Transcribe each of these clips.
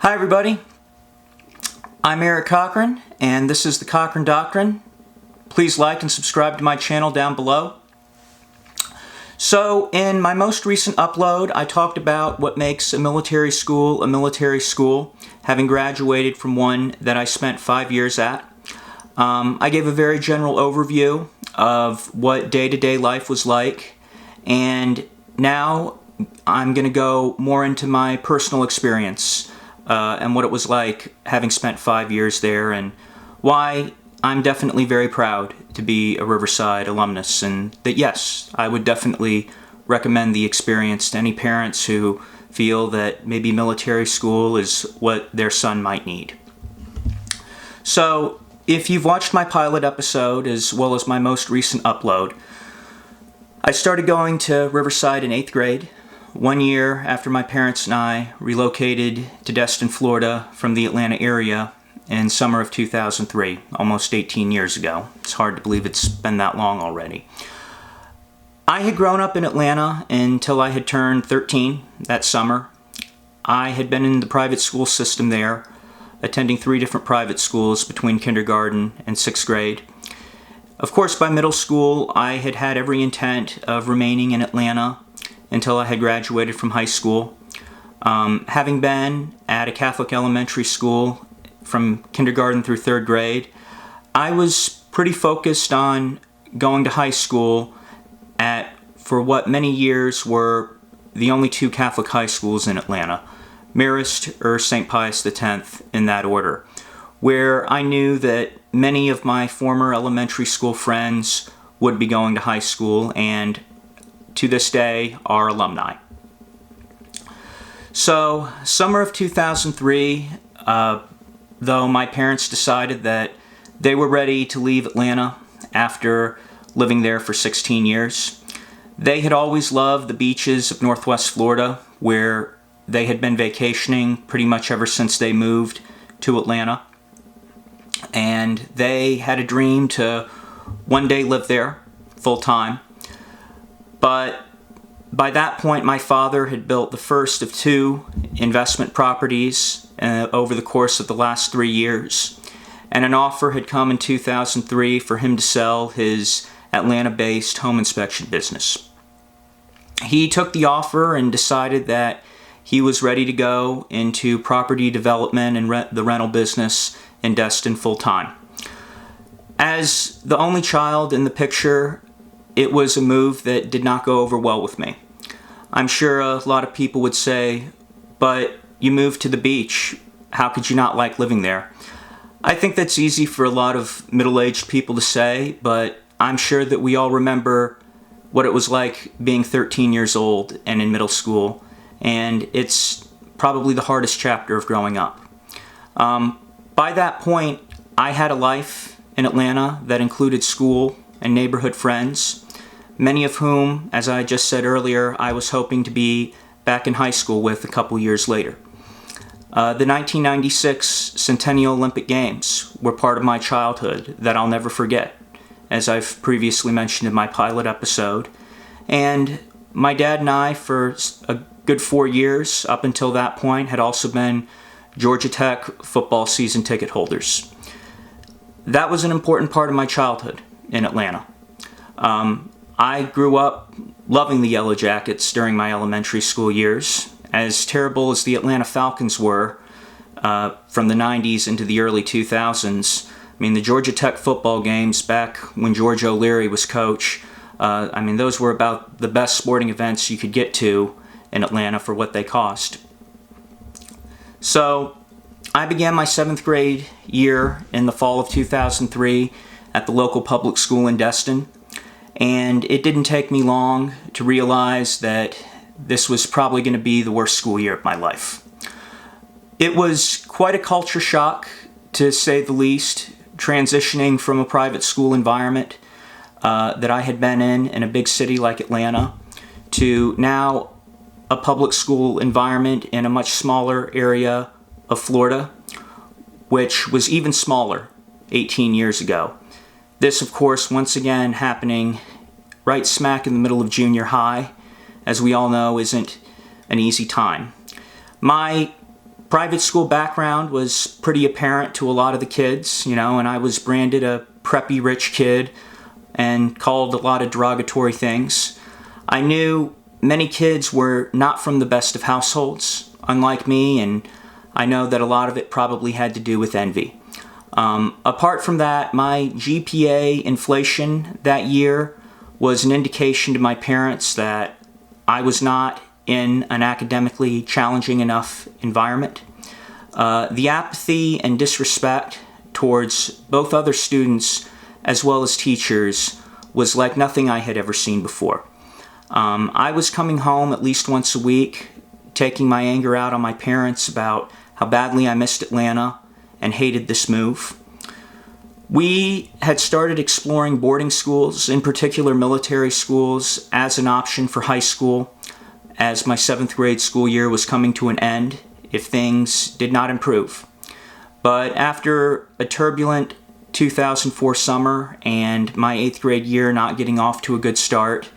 Hi everybody, I'm Eric Cochran and this is the Cochran Doctrine. Please like and subscribe to my channel down below. So in my most recent upload I talked about what makes a military school, having graduated from one that I spent 5 years at. I gave a very general overview of what day-to-day life was like, and now I'm going to go more into my personal experience and what it was like having spent 5 years there, and why I'm definitely very proud to be a Riverside alumnus, and that yes, I would definitely recommend the experience to any parents who feel that maybe military school is what their son might need. So if you've watched my pilot episode as well as my most recent upload, I started going to Riverside in 8th grade, 1 year after my parents and I relocated to Destin, Florida from the Atlanta area in summer of 2003, almost 18 years ago. It's hard to believe it's been that long already. I had grown up in Atlanta until I had turned 13 that summer. I had been in the private school system there, attending 3 different private schools between kindergarten and 6th grade. Of course, by middle school, I had had every intent of remaining in Atlanta until I had graduated from high school. Having been at a Catholic elementary school from kindergarten through 3rd grade, I was pretty focused on going to high school for what many years were the only 2 Catholic high schools in Atlanta, Marist or St. Pius X in that order, where I knew that many of my former elementary school friends would be going to high school and to this day are alumni. So, summer of 2003, though my parents decided that they were ready to leave Atlanta after living there for 16 years. They had always loved the beaches of Northwest Florida, where they had been vacationing pretty much ever since they moved to Atlanta. And they had a dream to one day live there full time. But by that point, my father had built the first of 2 investment properties over the course of the last 3 years. And an offer had come in 2003 for him to sell his Atlanta-based home inspection business. He took the offer and decided that he was ready to go into property development and the rental business in Destin full-time. As the only child in the picture, it was a move that did not go over well with me. I'm sure a lot of people would say, but you moved to the beach, how could you not like living there? I think that's easy for a lot of middle-aged people to say, but I'm sure that we all remember what it was like being 13 years old and in middle school, and it's probably the hardest chapter of growing up. By that point, I had a life in Atlanta that included school and neighborhood friends, many of whom, as I just said earlier, I was hoping to be back in high school with a couple years later. The 1996 Centennial Olympic Games were part of my childhood that I'll never forget, as I've previously mentioned in my pilot episode. And my dad and I, for a good 4 years up until that point, had also been Georgia Tech football season ticket holders. That was an important part of my childhood in Atlanta. I grew up loving the Yellow Jackets during my elementary school years. As terrible as the Atlanta Falcons were from the 90s into the early 2000s, I mean, the Georgia Tech football games back when George O'Leary was coach, those were about the best sporting events you could get to in Atlanta for what they cost. So I began my 7th grade year in the fall of 2003 at the local public school in Destin, and it didn't take me long to realize that this was probably going to be the worst school year of my life. It was quite a culture shock, to say the least, transitioning from a private school environment that I had been in a big city like Atlanta, to now a public school environment in a much smaller area of Florida, which was even smaller 18 years ago. This, of course, once again happening right smack in the middle of junior high, as we all know, isn't an easy time. My private school background was pretty apparent to a lot of the kids, and I was branded a preppy rich kid and called a lot of derogatory things. I knew many kids were not from the best of households, unlike me, and I know that a lot of it probably had to do with envy. Apart from that, my GPA inflation that year was an indication to my parents that I was not in an academically challenging enough environment. The apathy and disrespect towards both other students as well as teachers was like nothing I had ever seen before. I was coming home at least once a week, taking my anger out on my parents about how badly I missed Atlanta and hated this move. We had started exploring boarding schools, in particular military schools, as an option for high school, as my 7th grade school year was coming to an end if things did not improve. But after a turbulent 2004 summer and my 8th grade year not getting off to a good start,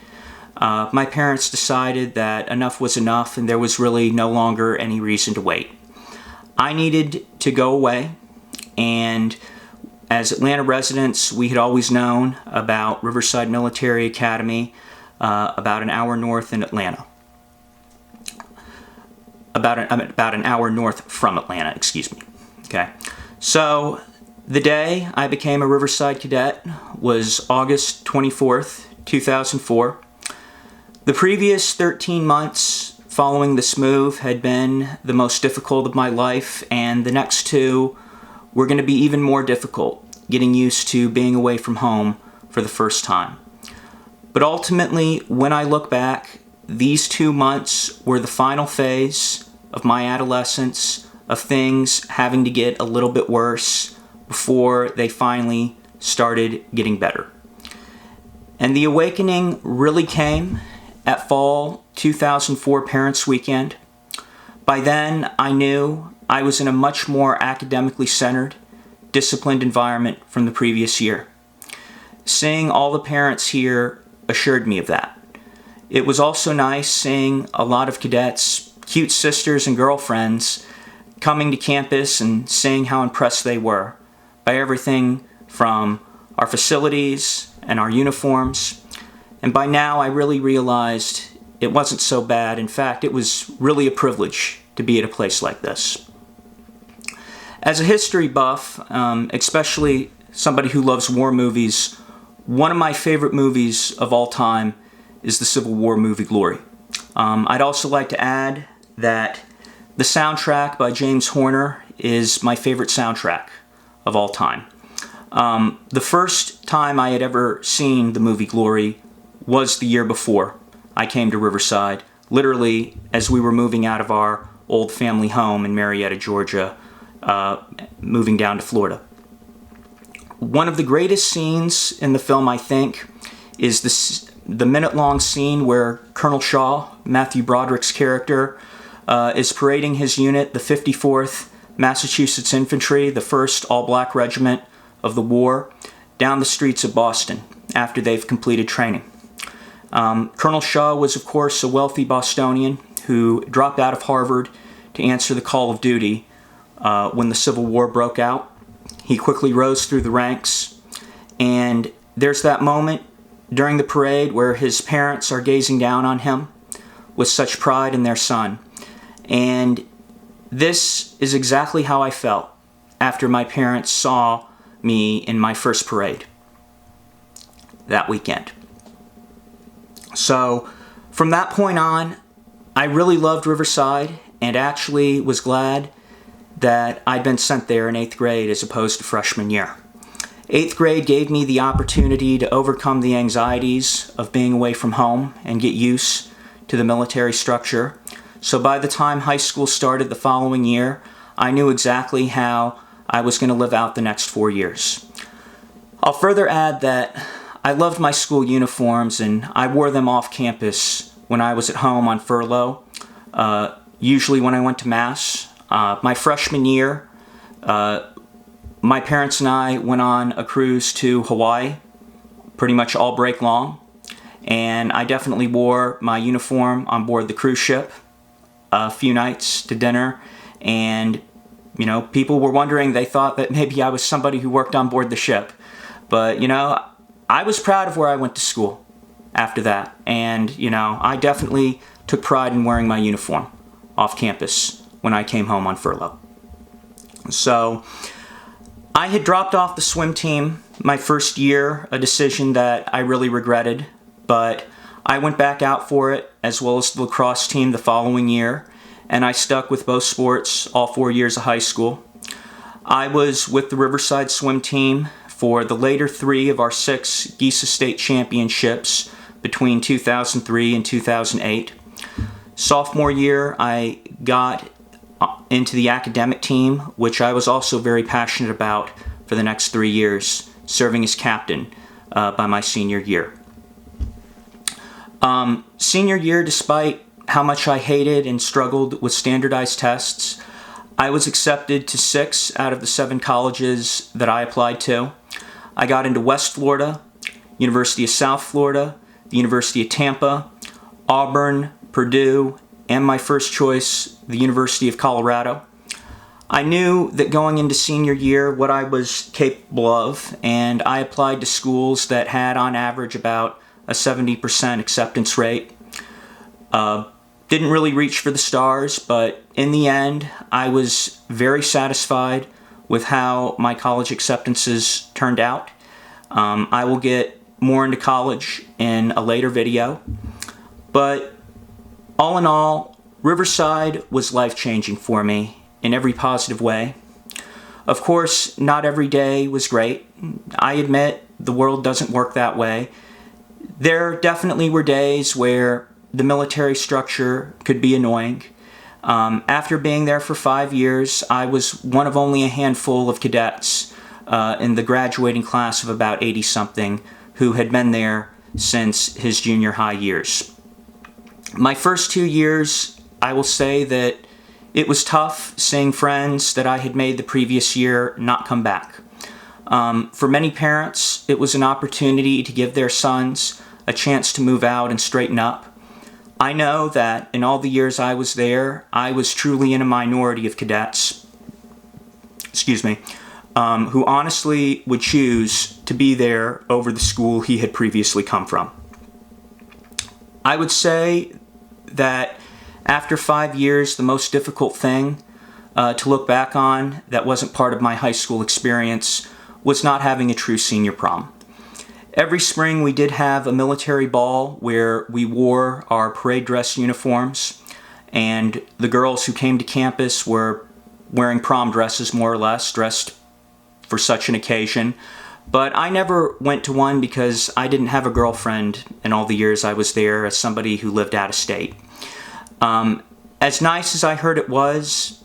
my parents decided that enough was enough and there was really no longer any reason to wait. I needed to go away, and as Atlanta residents, we had always known about Riverside Military Academy, about an hour north in Atlanta. About an hour north from Atlanta, excuse me. Okay. So the day I became a Riverside cadet was August 24th, 2004. The previous 13 months following this move had been the most difficult of my life, and the next 2 were going to be even more difficult, getting used to being away from home for the first time. But ultimately, when I look back, these 2 months were the final phase of my adolescence, of things having to get a little bit worse before they finally started getting better. And the awakening really came at fall 2004 Parents' Weekend. By then, I knew I was in a much more academically centered, disciplined environment from the previous year. Seeing all the parents here assured me of that. It was also nice seeing a lot of cadets, cute sisters and girlfriends, coming to campus and saying how impressed they were by everything from our facilities and our uniforms. And by now I really realized it wasn't so bad. In fact, it was really a privilege to be at a place like this. As a history buff, especially somebody who loves war movies, one of my favorite movies of all time is the Civil War movie Glory. I'd also like to add that the soundtrack by James Horner is my favorite soundtrack of all time. The first time I had ever seen the movie Glory was the year before I came to Riverside, literally as we were moving out of our old family home in Marietta, Georgia, moving down to Florida. One of the greatest scenes in the film, I think, is the minute-long scene where Colonel Shaw, Matthew Broderick's character, is parading his unit, the 54th Massachusetts Infantry, the 1st All-Black Regiment of the war, down the streets of Boston after they've completed training. Colonel Shaw was, of course, a wealthy Bostonian who dropped out of Harvard to answer the call of duty when the Civil War broke out. He quickly rose through the ranks, and there's that moment during the parade where his parents are gazing down on him with such pride in their son. And this is exactly how I felt after my parents saw me in my first parade that weekend. So from that point on, I really loved Riverside and actually was glad that I'd been sent there in 8th grade as opposed to freshman year. 8th grade gave me the opportunity to overcome the anxieties of being away from home and get used to the military structure. So by the time high school started the following year, I knew exactly how I was going to live out the next 4 years. I'll further add that I loved my school uniforms and I wore them off campus when I was at home on furlough, usually when I went to Mass. My freshman year, my parents and I went on a cruise to Hawaii, pretty much all break long, and I definitely wore my uniform on board the cruise ship a few nights to dinner, and people were wondering, they thought that maybe I was somebody who worked on board the ship. But, I was proud of where I went to school after that. And, I definitely took pride in wearing my uniform off campus when I came home on furlough. So, I had dropped off the swim team my first year, a decision that I really regretted. But I went back out for it, as well as the lacrosse team the following year. And I stuck with both sports all 4 years of high school. I was with the Riverside swim team for the later 3 of our 6 Geisa State championships between 2003 and 2008. Sophomore year, I got into the academic team, which I was also very passionate about for the next 3 years, serving as captain by my senior year. Senior year, despite how much I hated and struggled with standardized tests, I was accepted to 6 out of the 7 colleges that I applied to. I got into West Florida, University of South Florida, the University of Tampa, Auburn, Purdue, and my first choice, the University of Colorado. I knew that going into senior year what I was capable of, and I applied to schools that had on average about a 70% acceptance rate. Didn't really reach for the stars, but in the end, I was very satisfied with how my college acceptances turned out. I will get more into college in a later video, but all in all, Riverside was life-changing for me in every positive way. Of course, not every day was great. I admit the world doesn't work that way. There definitely were days where the military structure could be annoying. After being there for 5 years, I was one of only a handful of cadets in the graduating class of about 80-something who had been there since his junior high years. My first 2 years, I will say that it was tough seeing friends that I had made the previous year not come back. For many parents, it was an opportunity to give their sons a chance to move out and straighten up. I know that in all the years I was there, I was truly in a minority of cadets, who honestly would choose to be there over the school he had previously come from. I would say that after 5 years, the most difficult thing to look back on that wasn't part of my high school experience was not having a true senior prom. Every spring we did have a military ball where we wore our parade dress uniforms, and the girls who came to campus were wearing prom dresses, more or less, dressed for such an occasion. But I never went to one because I didn't have a girlfriend in all the years I was there as somebody who lived out of state. As nice as I heard it was,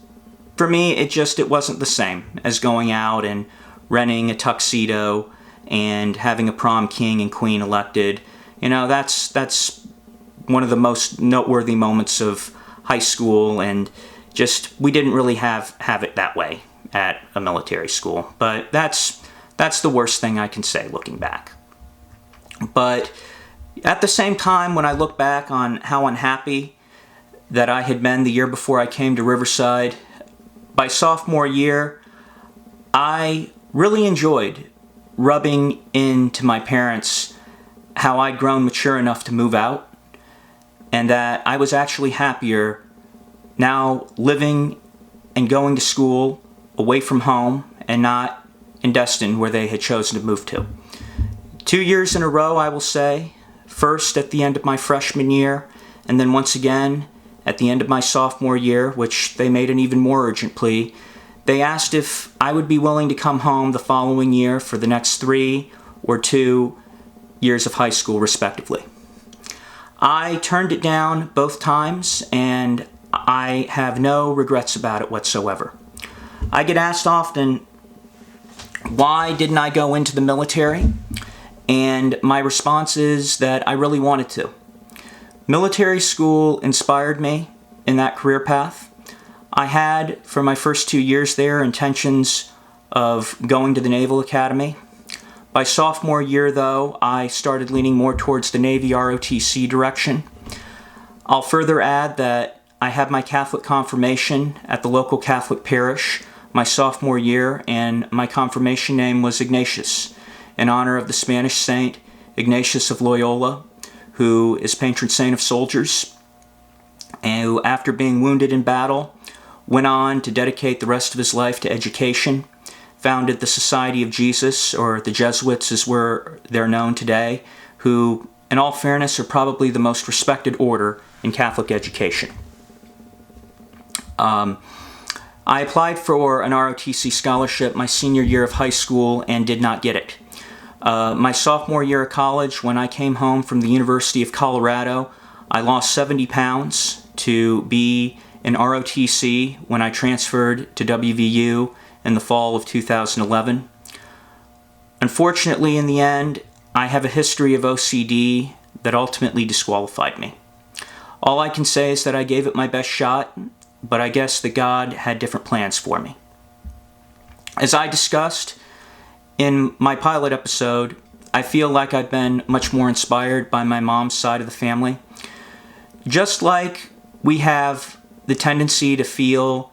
for me it wasn't the same as going out and renting a tuxedo and having a prom king and queen elected. That's one of the most noteworthy moments of high school, and just we didn't really have it that way at a military school. But that's the worst thing I can say looking back. But at the same time, when I look back on how unhappy that I had been the year before I came to Riverside, by sophomore year, I really enjoyed rubbing into my parents how I'd grown mature enough to move out, and that I was actually happier now living and going to school away from home and not in Destin, where they had chosen to move to. 2 years in a row, I will say, first at the end of my freshman year, and then once again at the end of my sophomore year, which they made an even more urgent plea. They asked if I would be willing to come home the following year for the next 3 or 2 years of high school, respectively. I turned it down both times, and I have no regrets about it whatsoever. I get asked often, why didn't I go into the military? And my response is that I really wanted to. Military school inspired me in that career path. I had, for my first 2 years there, intentions of going to the Naval Academy. By sophomore year, though, I started leaning more towards the Navy ROTC direction. I'll further add that I had my Catholic confirmation at the local Catholic parish my sophomore year, and my confirmation name was Ignatius, in honor of the Spanish saint Ignatius of Loyola, who is patron saint of soldiers, and who, after being wounded in battle, went on to dedicate the rest of his life to education, founded the Society of Jesus, or the Jesuits as they're known today, who, in all fairness, are probably the most respected order in Catholic education. I applied for an ROTC scholarship my senior year of high school and did not get it. My sophomore year of college, when I came home from the University of Colorado, I lost 70 pounds to be in ROTC when I transferred to WVU in the fall of 2011. Unfortunately, in the end, I have a history of OCD that ultimately disqualified me. All I can say is that I gave it my best shot, but I guess that God had different plans for me. As I discussed in my pilot episode, I feel like I've been much more inspired by my mom's side of the family. Just like we have the tendency to feel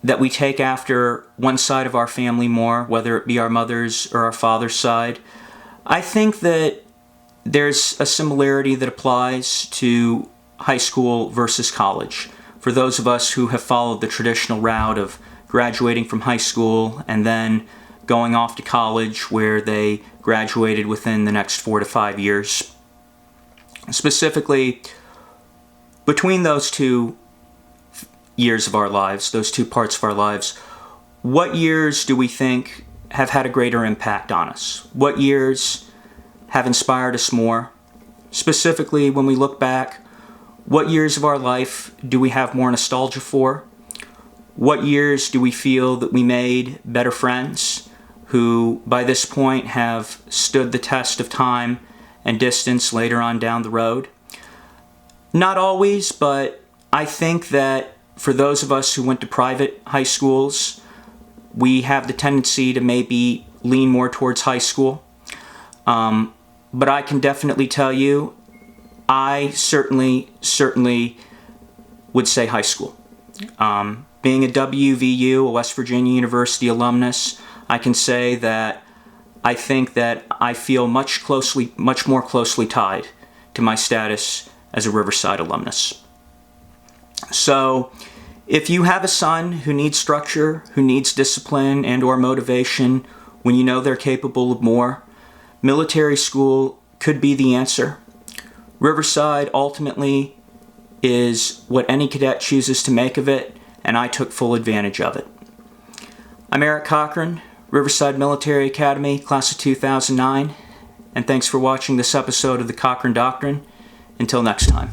that we take after one side of our family more, whether it be our mother's or our father's side, I think that there's a similarity that applies to high school versus college. For those of us who have followed the traditional route of graduating from high school and then going off to college, where they graduated within the next 4 to 5 years. Specifically, between those 2 years of our lives, those 2 parts of our lives, what years do we think have had a greater impact on us? What years have inspired us more? Specifically, when we look back, what years of our life do we have more nostalgia for? What years do we feel that we made better friends who, by this point, have stood the test of time and distance later on down the road? Not always, but I think that for those of us who went to private high schools, we have the tendency to maybe lean more towards high school. But I can definitely tell you, I certainly would say high school. Being a WVU, a West Virginia University alumnus, I can say that I think that I feel much more closely tied to my status as a Riverside alumnus. So, if you have a son who needs structure, who needs discipline and or motivation when you know they're capable of more, military school could be the answer. Riverside ultimately is what any cadet chooses to make of it, and I took full advantage of it. I'm Eric Cochran, Riverside Military Academy, class of 2009, and thanks for watching this episode of the Cochran Doctrine. Until next time.